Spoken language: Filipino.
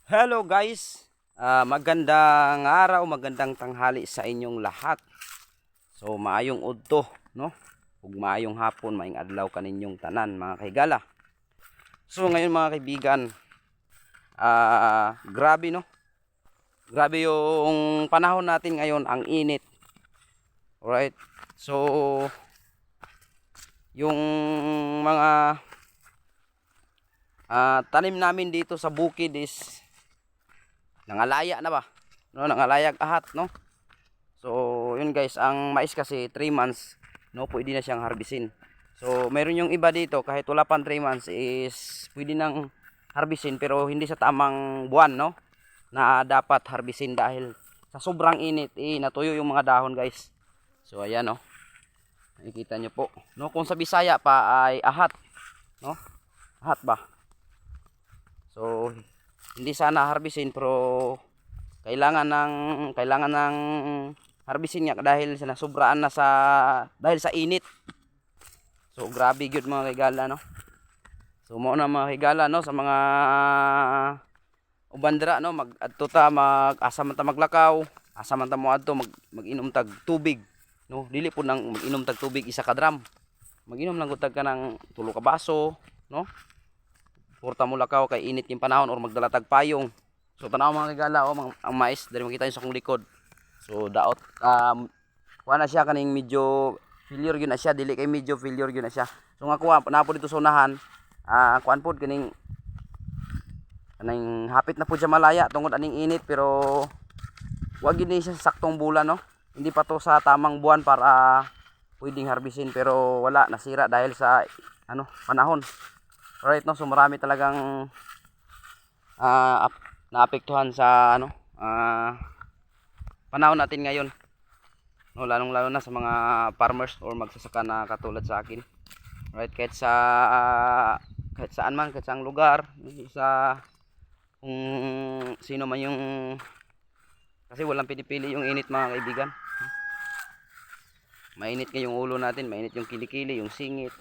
Hello guys, magandang araw, magandang tanghali sa inyong lahat. So maayong udto, no? Ug maayong hapon, maayong adlaw kaninyong tanan mga kahigala. So ngayon mga kaibigan, grabe no? Grabe yung panahon natin ngayon, ang init. Alright, so yung mga tanim namin dito sa bukid is nangalaya na ba, no? Nangalayag ahat, no? So yun guys, ang mais kasi 3 months, no, pwede na siyang harbisin. So meron yung iba dito kahit wala pang 3 months is pwede nang harbisin, pero hindi sa tamang buwan, no, na dapat harbisin dahil sa sobrang init natuyo yung mga dahon guys. So ayan, no, nakikita nyo po, no, kung sa Bisaya pa ay ahat, no, ahat ba. So hindi sana harbisin, pero kailangan ng harbisin nga dahil nasobraan na dahil sa init. So grabe gyud mga higala, no. So mo na mga higala, no, sa mga ubandra, no, mag-adto ta, asa man ta maglakaw, asa man ta moadto, mag-inom tag tubig, no. Dili po nang mag-inom tag tubig isa ka drum. Mag-inom lang gud tag kanang 3 ka baso, no. Porta mo lakaw kay init yung panahon, or magdala tag payong. So tanaw mga higala, ang mais dali makita nyo sa kong likod. So daot kuha na siya kaning medyo failure gyud na siya, dili kay medyo failure gyud na siya. So nga kuha na po dito sa unahan, kuan pod kaning hapit na po siya malaya tungod aning init, pero wag gyud ni siya saktong bulan, no. Hindi pa to sa tamang buwan para pwedeng harbisin, pero wala, nasira dahil sa panahon. Alright, no, so marami talagang naapektuhan sa panahon natin ngayon, no, lalong lalo na sa mga farmers or magsasaka na katulad sa akin. Right, kahit saan man, kahit saang lugar, sa kung sino man yung, kasi walang pinipili yung init mga kaibigan. Mainit ngayong ulo natin, mainit yung kilikili, yung singit,